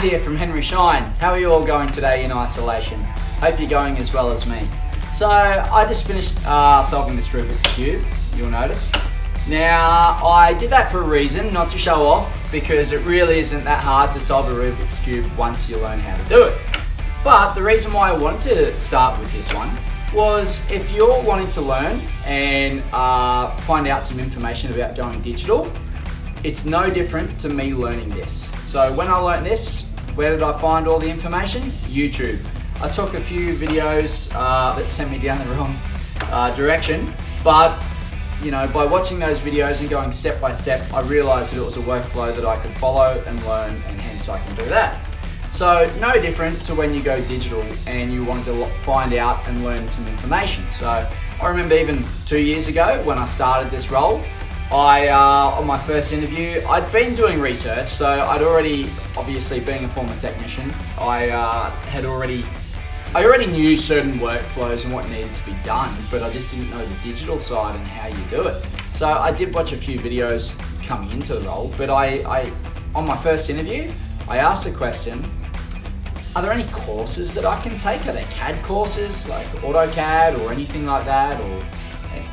Matt here from Henry Shine. How are you all going today in isolation? Hope you're going as well as me. So I just finished solving this Rubik's Cube, you'll notice. Now I did that for a reason, not to show off, because it really isn't that hard to solve a Rubik's Cube once you learn how to do it. But the reason why I wanted to start with this one was if you're wanting to learn and find out some information about going digital, it's no different to me learning this. So when I learned this, where did I find all the information? YouTube. I took a few videos that sent me down the wrong direction, but by watching those videos and going step by step, I realized that it was a workflow that I could follow and learn, and hence I can do that. So no different to when you go digital and you want to find out and learn some information. So I remember even 2 years ago when I started this role, on my first interview, I'd been doing research, so I'd already, obviously being a former technician, I already knew certain workflows and what needed to be done, but I just didn't know the digital side and how you do it. So I did watch a few videos coming into the role, but on my first interview, I asked the question, are there any courses that I can take? Are there CAD courses like AutoCAD or anything like that, or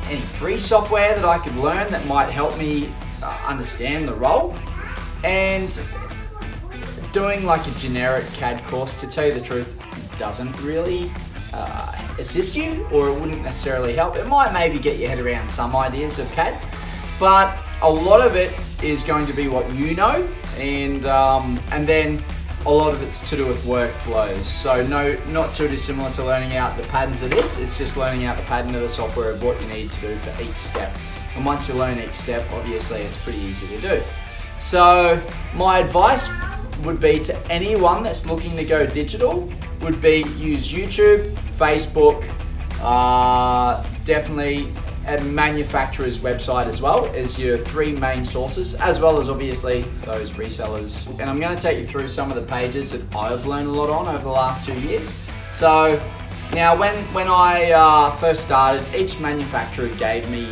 any free software that I could learn that might help me understand the role? And doing like a generic CAD course, to tell you the truth, doesn't really assist you, or it wouldn't necessarily help. It might maybe get your head around some ideas of CAD, but a lot of it is going to be what you know, and then a lot of it's to do with workflows. So not too dissimilar to learning out the patterns of this. It's just learning out the pattern of the software of what you need to do for each step. And once you learn each step, obviously it's pretty easy to do. So my advice would be to anyone that's looking to go digital would be use YouTube, Facebook, definitely a manufacturer's website as well as your three main sources, as well as obviously those resellers. And I'm going to take you through some of the pages that I've learned a lot on over the last 2 years. So now when I first started, each manufacturer gave me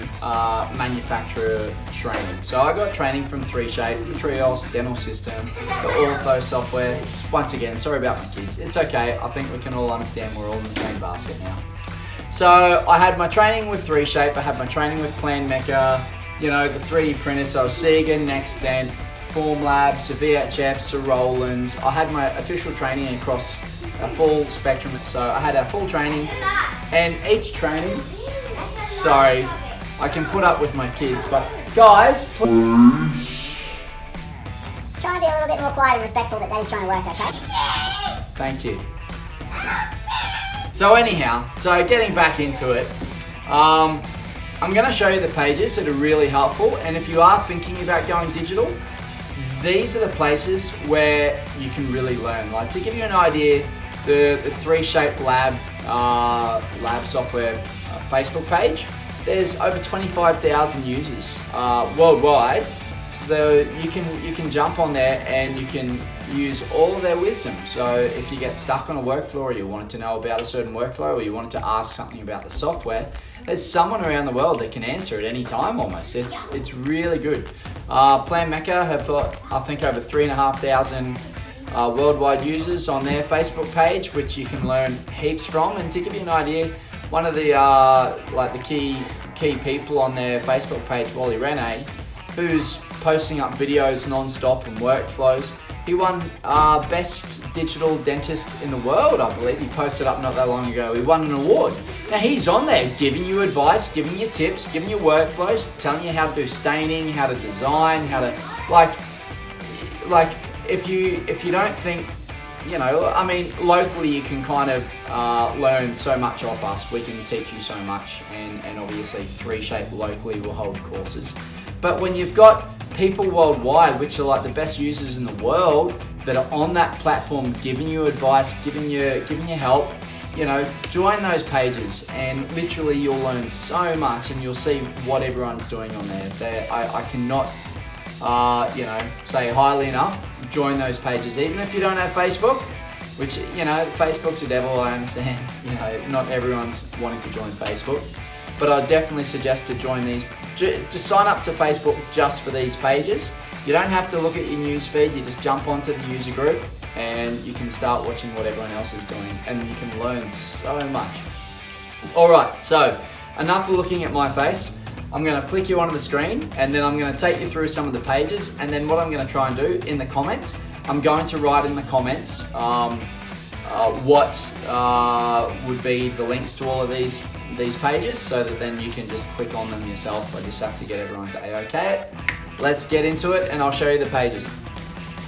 manufacturer training. So I got training from 3Shape, the Trios, Dental System, the Ortho software. Once again, sorry about my kids. It's okay, I think we can all understand we're all in the same basket now. So I had my training with 3Shape, I had my training with Plan Mecca, the 3D printers, so Sega, Nextdent, Formlabs, VHF, Roland's. I had my official training across a full spectrum, so I had a full training, and each training, sorry, I can put up with my kids, but guys, please. Try and be a little bit more quiet and respectful that Daddy's trying to work, okay? Thank you. So anyhow, getting back into it, I'm going to show you the pages that are really helpful, and if you are thinking about going digital, these are the places where you can really learn. Like, to give you an idea, the 3Shape lab software Facebook page, there's over 25,000 users worldwide. So you can jump on there and you can use all of their wisdom. So if you get stuck on a workflow, or you wanted to know about a certain workflow, or you wanted to ask something about the software, there's someone around the world that can answer at any time almost. It's really good. Plan Mecca have got, I think, over 3,500 worldwide users on their Facebook page, which you can learn heaps from. And to give you an idea, one of the the key people on their Facebook page, Wally Rene, who's posting up videos non-stop and workflows. He won Best Digital Dentist in the World, I believe. He posted up not that long ago. He won an award. Now he's on there giving you advice, giving you tips, giving you workflows, telling you how to do staining, how to design, how to, if you don't think, locally you can kind of learn so much off us. We can teach you so much, and obviously 3Shape locally will hold courses. But when you've got people worldwide, which are like the best users in the world, that are on that platform giving you advice, giving you help, join those pages, and literally you'll learn so much, and you'll see what everyone's doing on there. I cannot say highly enough. Join those pages, even if you don't have Facebook, which, Facebook's a devil, I understand. Not everyone's wanting to join Facebook, but I definitely suggest to join these. Just sign up to Facebook just for these pages. You don't have to look at your news feed, you just jump onto the user group and you can start watching what everyone else is doing, and you can learn so much. All right, so enough of looking at my face. I'm going to flick you onto the screen, and then I'm going to take you through some of the pages, and then what I'm going to try and do in the comments, I'm going to write in the comments what would be the links to all of these pages, so that then you can just click on them yourself. I just have to get everyone to A-OK it. Let's get into it, and I'll show you the pages.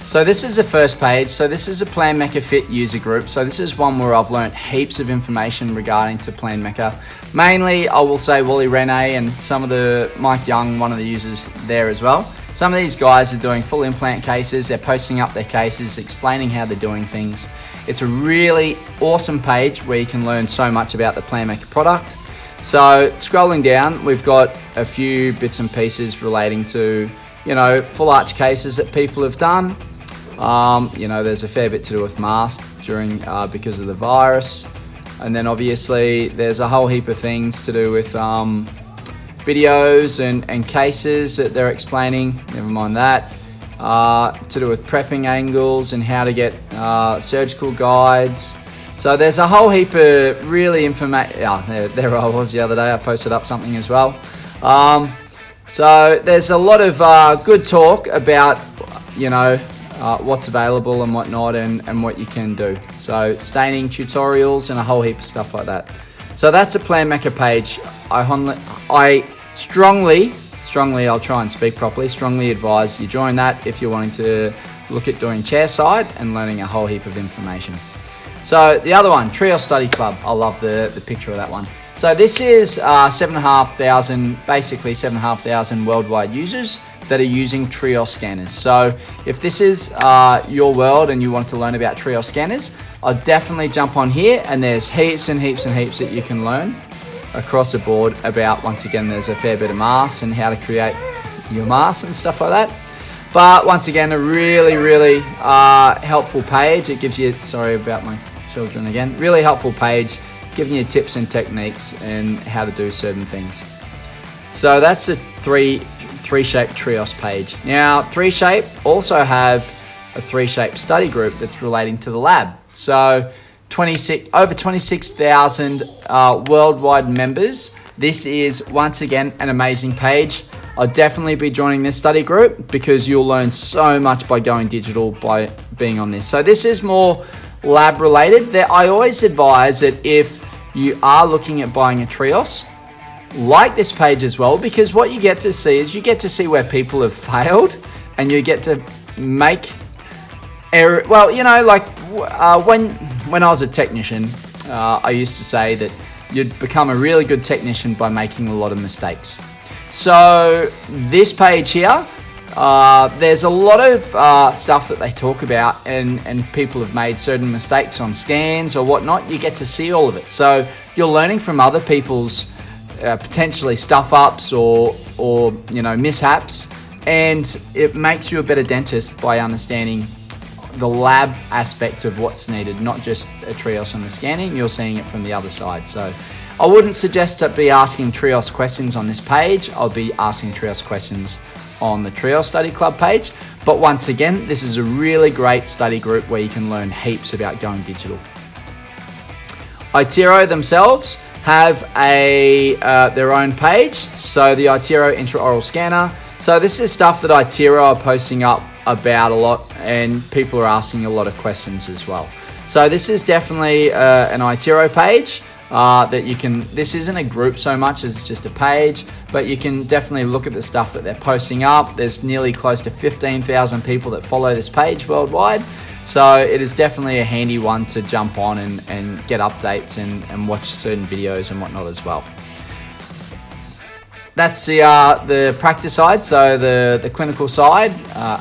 So this is the first page. So this is a Plan Mecha Fit user group. So this is one where I've learned heaps of information regarding to Plan Mecha. Mainly, I will say Wally Rene and some of the Mike Young, one of the users there as well. Some of these guys are doing full implant cases. They're posting up their cases, explaining how they're doing things. It's a really awesome page where you can learn so much about the Plan Mecha product. So scrolling down, we've got a few bits and pieces relating to, you know, full arch cases that people have done. You know, there's a fair bit to do with masks during because of the virus, and then obviously there's a whole heap of things to do with videos and cases that they're explaining. Never mind that. To do with prepping angles and how to get surgical guides. So there's a whole heap of really information. Yeah, there I was the other day. I posted up something as well. So there's a lot of good talk about, you know, what's available and whatnot, and what you can do. So staining tutorials and a whole heap of stuff like that. So that's a Plan Mecha page. I strongly, I'll try and speak properly, strongly advise you join that if you're wanting to look at doing chairside and learning a whole heap of information. So the other one, Trios Study Club. I love the picture of that one. So this is 7,500, basically 7,500 worldwide users that are using Trios scanners. So if this is your world and you want to learn about Trios scanners, I'll definitely jump on here, and there's heaps and heaps and heaps that you can learn across the board about. Once again, there's a fair bit of masks and how to create your masks and stuff like that. But once again, a really helpful page. It gives you, sorry about my children again, really helpful page, giving you tips and techniques and how to do certain things. So that's a 3Shape Trios page. Now, 3Shape also have a 3Shape study group that's relating to the lab. So over 26,000 worldwide members. This is, once again, an amazing page. I'll definitely be joining this study group because you'll learn so much by going digital by being on this. So this is more lab related. I always advise that if you are looking at buying a Trios, like this page as well, because what you get to see is you get to see where people have failed, and you get to make error. Well, you know, like when I was a technician, I used to say that you'd become a really good technician by making a lot of mistakes. So this page here, there's a lot of stuff that they talk about, and people have made certain mistakes on scans or whatnot. You get to see all of it. So you're learning from other people's potentially stuff ups or you know, mishaps, and it makes you a better dentist by understanding the lab aspect of what's needed, not just a Trios on the scanning. You're seeing it from the other side. So I wouldn't suggest to be asking Trios questions on this page. I'll be asking Trios questions on the Trios Study Club page. But once again, this is a really great study group where you can learn heaps about going digital. Itero themselves have their own page. So the Itero intraoral scanner. So this is stuff that Itero are posting up about a lot, and people are asking a lot of questions as well. So this is definitely an Itero page that you can, this isn't a group so much as just a page, but you can definitely look at the stuff that they're posting up. There's nearly close to 15,000 people that follow this page worldwide. So it is definitely a handy one to jump on and get updates and watch certain videos and whatnot as well. That's the practice side, so the clinical side,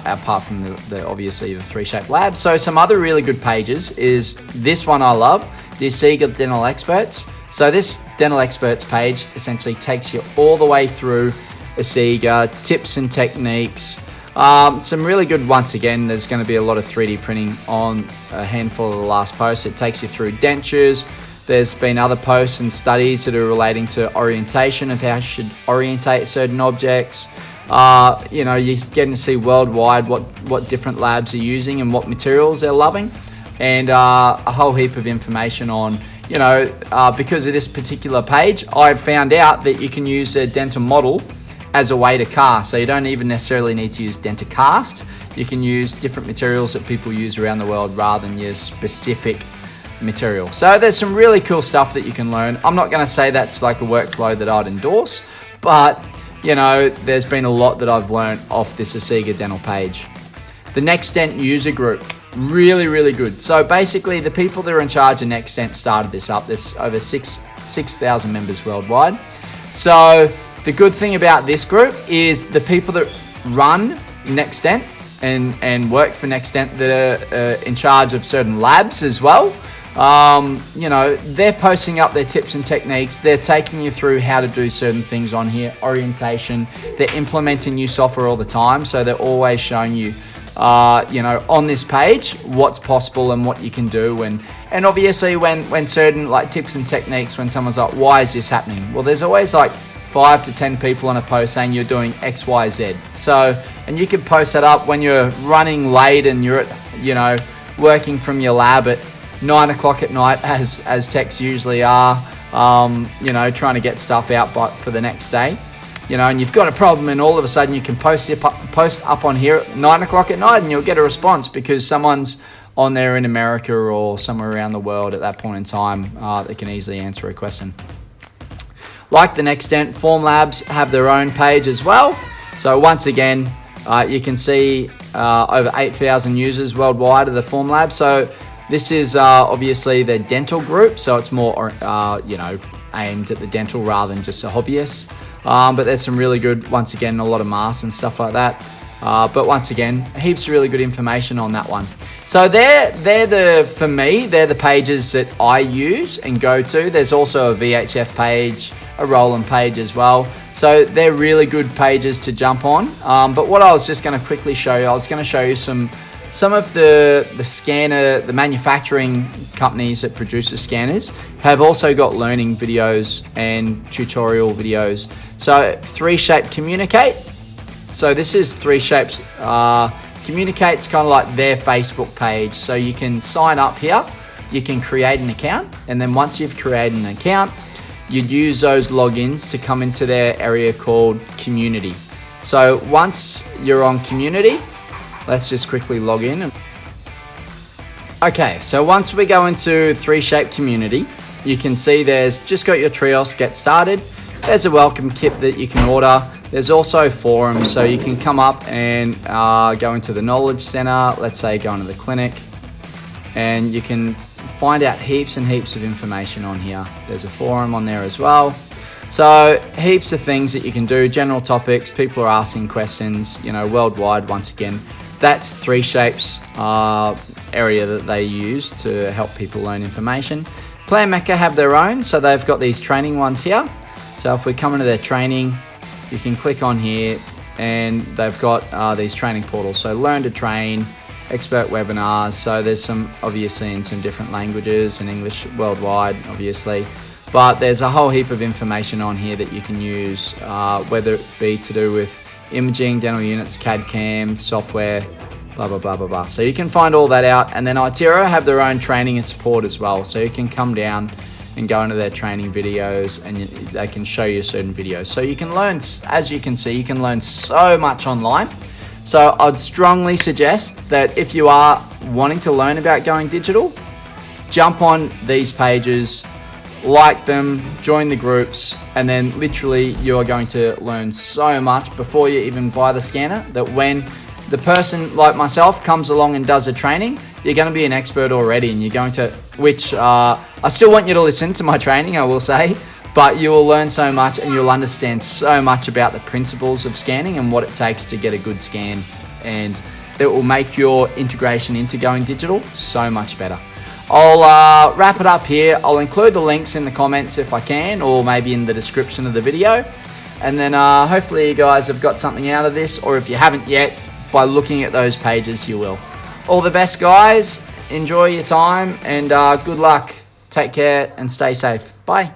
apart from the obviously the 3Shape lab. So some other really good pages is this one I love, the Asiga Dental Experts. So this Dental Experts page essentially takes you all the way through Asiga, tips and techniques. Some really good, once again, there's going to be a lot of 3D printing on a handful of the last posts. It takes you through dentures. There's been other posts and studies that are relating to orientation, of how you should orientate certain objects. You know, you're getting to see worldwide what different labs are using and what materials they're loving, and a whole heap of information on, you know, because of this particular page, I've found out that you can use a dental model as a way to cast. So you don't even necessarily need to use DentaCast. You can use different materials that people use around the world rather than your specific material. So there's some really cool stuff that you can learn. I'm not going to say that's like a workflow that I'd endorse, but you know, there's been a lot that I've learned off this Asiga Dental page. The NextDent user group, really good. So basically the people that are in charge of NextDent started this up. There's over 6,000 members worldwide. So the good thing about this group is the people that run NextDent and work for NextDent that are in charge of certain labs as well. You know, they're posting up their tips and techniques. They're taking you through how to do certain things on here, orientation. They're implementing new software all the time, so they're always showing you, you know, on this page what's possible and what you can do. And obviously when certain like tips and techniques, when someone's like, why is this happening? Well, there's always like 5 to 10 people on a post saying you're doing X, Y, Z. So, and you can post that up when you're running late and you're at, you know, working from your lab at 9 o'clock at night, as techs usually are, you know, trying to get stuff out for the next day, you know, and you've got a problem, and all of a sudden you can post up on here at 9 o'clock at night and you'll get a response because someone's on there in America or somewhere around the world at that point in time that can easily answer a question. Like the NextDent, Formlabs have their own page as well. So once again, you can see over 8,000 users worldwide of the Formlabs. So this is obviously the dental group, so it's more, you know, aimed at the dental rather than just a hobbyist. But there's some really good, once again, a lot of masks and stuff like that. But once again, heaps of really good information on that one. So for me, they're the pages that I use and go to. There's also a VHF page, a Roland page as well. So they're really good pages to jump on. But what I was just going to quickly show you, I was going to show you some of the scanner, the manufacturing companies that produce the scanners have also got learning videos and tutorial videos. So 3Shape Communicate. So this is 3Shape's Communicate's kind of like their Facebook page. So you can sign up here, you can create an account, and then once you've created an account, you'd use those logins to come into their area called Community. So once you're on Community, let's just quickly log in. Okay, so once we go into 3Shape Community, you can see there's just got your Trios Get Started. There's a welcome kit that you can order. There's also forums, so you can come up and go into the Knowledge Center, let's say go into the clinic, and you can find out heaps and heaps of information on here. There's a forum on there as well. So heaps of things that you can do, general topics, people are asking questions, you know, worldwide. Once again, that's 3Shape's area that they use to help people learn information. Plan Mecca have their own, so they've got these training ones here. So if we come into their training, you can click on here and they've got these training portals. So Learn to Train, expert webinars. So there's some obviously in some different languages and English worldwide, obviously. But there's a whole heap of information on here that you can use, whether it be to do with imaging, dental units, CAD CAM, software, blah, blah, blah, blah, blah. So you can find all that out. And then Itero have their own training and support as well. So you can come down and go into their training videos and they can show you certain videos. So you can learn, as you can see, you can learn so much online. So I'd strongly suggest that if you are wanting to learn about going digital, jump on these pages, like them, join the groups, and then literally you are going to learn so much before you even buy the scanner that when the person like myself comes along and does a training, you're going to be an expert already, and you're going to, which I still want you to listen to my training, I will say, but you will learn so much and you'll understand so much about the principles of scanning and what it takes to get a good scan, and it will make your integration into going digital so much better. I'll wrap it up here. I'll include the links in the comments if I can, or maybe in the description of the video. And then hopefully you guys have got something out of this, or if you haven't yet, by looking at those pages, you will. All the best, guys. Enjoy your time and good luck. Take care and stay safe. Bye.